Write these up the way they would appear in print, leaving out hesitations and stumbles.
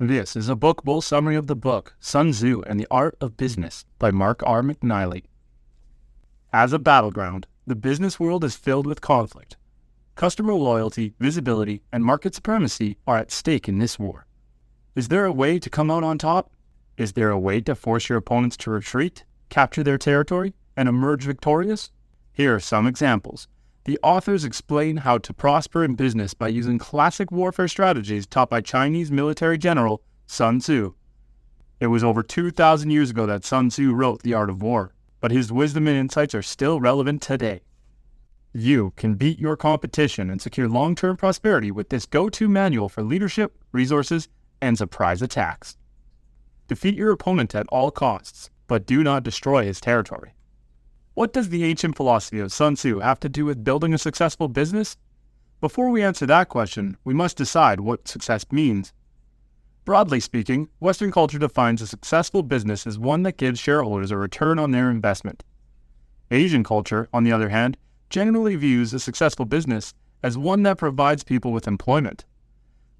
This is a bookable summary of the book, Sun Tzu and the Art of Business by Mark R. McNeilly. As a battleground, the business world is filled with conflict. Customer loyalty, visibility, and market supremacy are at stake in this war. Is there a way to come out on top? Is there a way to force your opponents to retreat, capture their territory, and emerge victorious? Here are some examples. The authors explain how to prosper in business by using classic warfare strategies taught by Chinese military general Sun Tzu. It was over 2,000 years ago that Sun Tzu wrote The Art of War, but his wisdom and insights are still relevant today. You can beat your competition and secure long-term prosperity with this go-to manual for leadership, resources, and surprise attacks. Defeat your opponent at all costs, but do not destroy his territory. What does the ancient philosophy of Sun Tzu have to do with building a successful business? Before we answer that question, we must decide what success means. Broadly speaking, Western culture defines a successful business as one that gives shareholders a return on their investment. Asian culture, on the other hand, generally views a successful business as one that provides people with employment.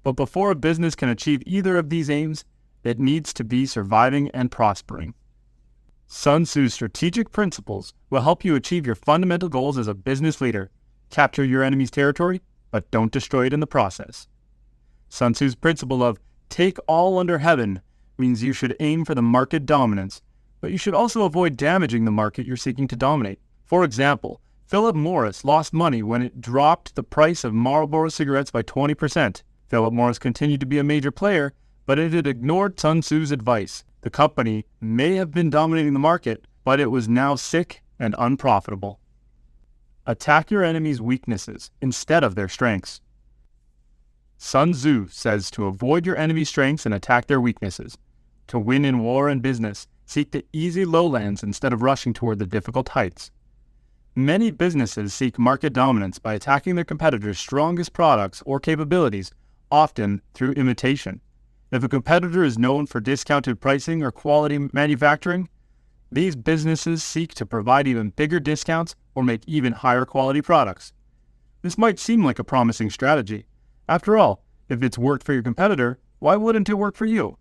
But before a business can achieve either of these aims, it needs to be surviving and prospering. Sun Tzu's strategic principles will help you achieve your fundamental goals as a business leader. Capture your enemy's territory, but don't destroy it in the process. Sun Tzu's principle of take all under heaven means you should aim for the market dominance, but you should also avoid damaging the market you're seeking to dominate. For example, Philip Morris lost money when it dropped the price of Marlboro cigarettes by 20%. Philip Morris continued to be a major player, but it had ignored Sun Tzu's advice. The company may have been dominating the market, but it was now sick and unprofitable. Attack your enemy's weaknesses instead of their strengths. Sun Tzu says to avoid your enemy's strengths and attack their weaknesses. To win in war and business, seek the easy lowlands instead of rushing toward the difficult heights. Many businesses seek market dominance by attacking their competitors' strongest products or capabilities, often through imitation. If a competitor is known for discounted pricing or quality manufacturing, these businesses seek to provide even bigger discounts or make even higher quality products. This might seem like a promising strategy. After all, if it's worked for your competitor, why wouldn't it work for you?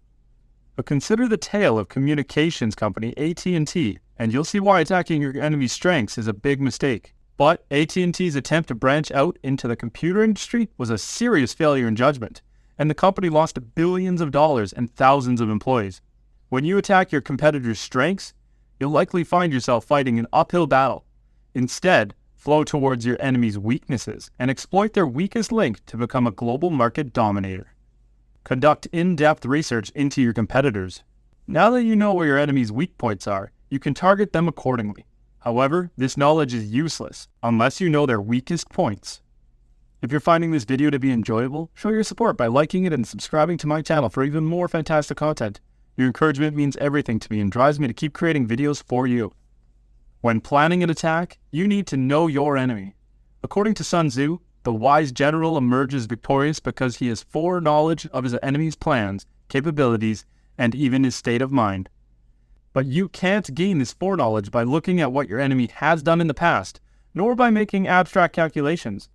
But consider the tale of communications company AT&T, and you'll see why attacking your enemy's strengths is a big mistake. But AT&T's attempt to branch out into the computer industry was a serious failure in judgment, and the company lost billions of dollars and thousands of employees. When you attack your competitor's strengths, you'll likely find yourself fighting an uphill battle. Instead, flow towards your enemy's weaknesses and exploit their weakest link to become a global market dominator. Conduct in-depth research into your competitors. Now that you know where your enemy's weak points are, you can target them accordingly. However, this knowledge is useless unless you know their weakest points. If you're finding this video to be enjoyable, show your support by liking it and subscribing to my channel for even more fantastic content. Your encouragement means everything to me and drives me to keep creating videos for you. When planning an attack, you need to know your enemy. According to Sun Tzu, the wise general emerges victorious because he has foreknowledge of his enemy's plans, capabilities, and even his state of mind. But you can't gain this foreknowledge by looking at what your enemy has done in the past, nor by making abstract calculations.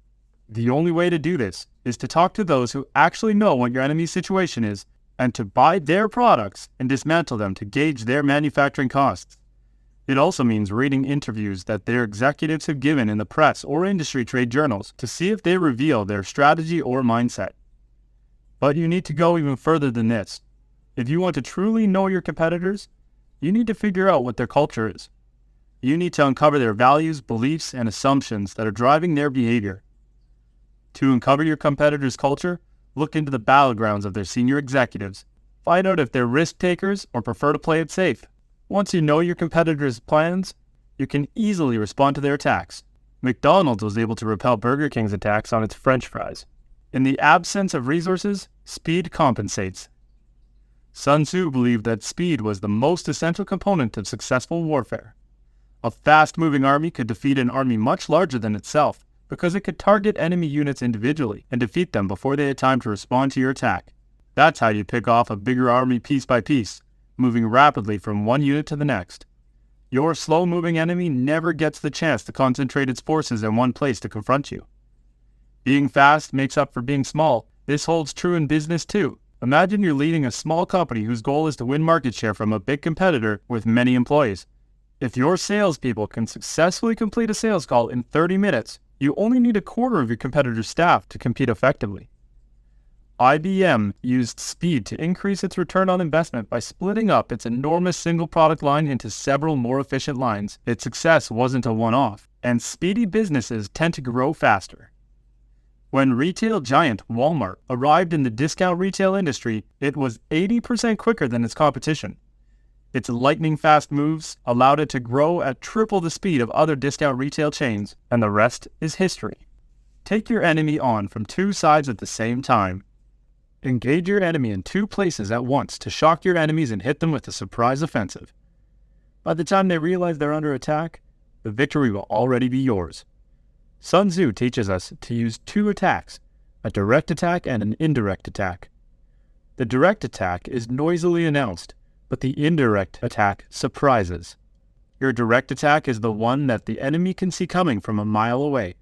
The only way to do this is to talk to those who actually know what your enemy's situation is and to buy their products and dismantle them to gauge their manufacturing costs. It also means reading interviews that their executives have given in the press or industry trade journals to see if they reveal their strategy or mindset. But you need to go even further than this. If you want to truly know your competitors, you need to figure out what their culture is. You need to uncover their values, beliefs, and assumptions that are driving their behavior. To uncover your competitor's culture, look into the battlegrounds of their senior executives. Find out if they're risk takers or prefer to play it safe. Once you know your competitor's plans, you can easily respond to their attacks. McDonald's was able to repel Burger King's attacks on its French fries. In the absence of resources, speed compensates. Sun Tzu believed that speed was the most essential component of successful warfare. A fast-moving army could defeat an army much larger than itself, because it could target enemy units individually and defeat them before they had time to respond to your attack. That's how you pick off a bigger army piece by piece, moving rapidly from one unit to the next. Your slow-moving enemy never gets the chance to concentrate its forces in one place to confront you. Being fast makes up for being small. This holds true in business too. Imagine you're leading a small company whose goal is to win market share from a big competitor with many employees. If your salespeople can successfully complete a sales call in 30 minutes, you only need a quarter of your competitor's staff to compete effectively. IBM used speed to increase its return on investment by splitting up its enormous single product line into several more efficient lines. Its success wasn't a one-off, and speedy businesses tend to grow faster. When retail giant Walmart arrived in the discount retail industry, it was 80% quicker than its competition. Its lightning-fast moves allowed it to grow at triple the speed of other discount retail chains, and the rest is history. Take your enemy on from two sides at the same time. Engage your enemy in two places at once to shock your enemies and hit them with a surprise offensive. By the time they realize they're under attack, the victory will already be yours. Sun Tzu teaches us to use two attacks, a direct attack and an indirect attack. The direct attack is noisily announced, but the indirect attack surprises. Your direct attack is the one that the enemy can see coming from a mile away.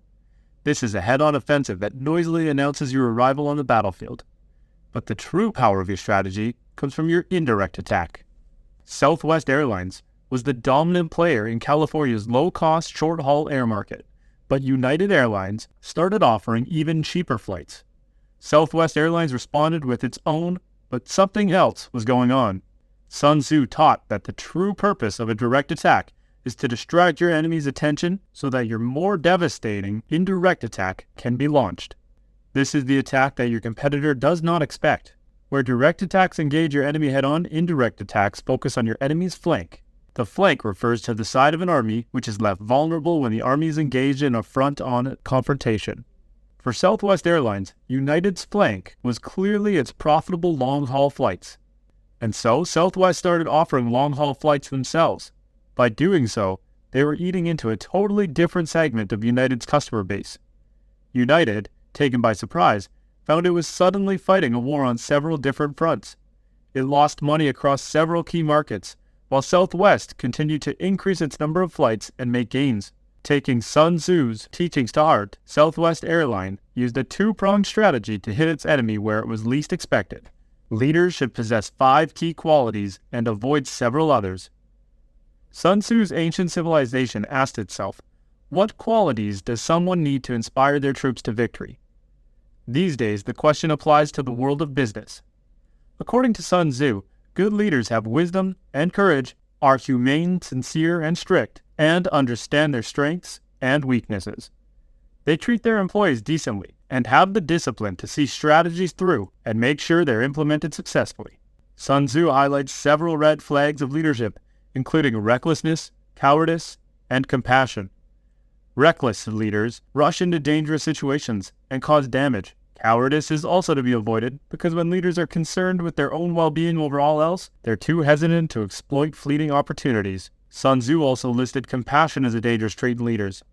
This is a head-on offensive that noisily announces your arrival on the battlefield. But the true power of your strategy comes from your indirect attack. Southwest Airlines was the dominant player in California's low-cost short-haul air market, but United Airlines started offering even cheaper flights. Southwest Airlines responded with its own, but something else was going on. Sun Tzu taught that the true purpose of a direct attack is to distract your enemy's attention so that your more devastating indirect attack can be launched. This is the attack that your competitor does not expect. Where direct attacks engage your enemy head-on, indirect attacks focus on your enemy's flank. The flank refers to the side of an army which is left vulnerable when the army is engaged in a front-on confrontation. For Southwest Airlines, United's flank was clearly its profitable long-haul flights. And so, Southwest started offering long-haul flights themselves. By doing so, they were eating into a totally different segment of United's customer base. United, taken by surprise, found it was suddenly fighting a war on several different fronts. It lost money across several key markets, while Southwest continued to increase its number of flights and make gains. Taking Sun Tzu's teachings to heart, Southwest Airlines used a two-pronged strategy to hit its enemy where it was least expected. Leaders should possess 5 key qualities and avoid several others. Sun Tzu's ancient civilization asked itself, what qualities does someone need to inspire their troops to victory? These days, the question applies to the world of business. According to Sun Tzu, good leaders have wisdom and courage, are humane, sincere, and strict, and understand their strengths and weaknesses. They treat their employees decently and have the discipline to see strategies through and make sure they're implemented successfully. Sun Tzu highlights several red flags of leadership, including recklessness, cowardice, and compassion. Reckless leaders rush into dangerous situations and cause damage. Cowardice is also to be avoided because when leaders are concerned with their own well-being over all else, they're too hesitant to exploit fleeting opportunities. Sun Tzu also listed compassion as a dangerous trait in leaders.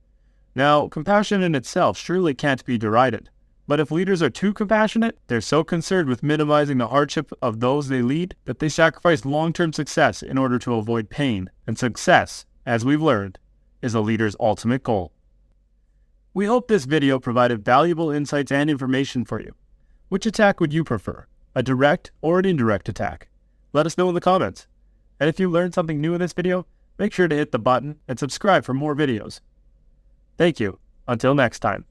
Now, compassion in itself surely can't be derided, but if leaders are too compassionate, they're so concerned with minimizing the hardship of those they lead that they sacrifice long-term success in order to avoid pain, and success, as we've learned, is a leader's ultimate goal. We hope this video provided valuable insights and information for you. Which attack would you prefer, a direct or an indirect attack? Let us know in the comments. And if you learned something new in this video, make sure to hit the button and subscribe for more videos. Thank you. Until next time.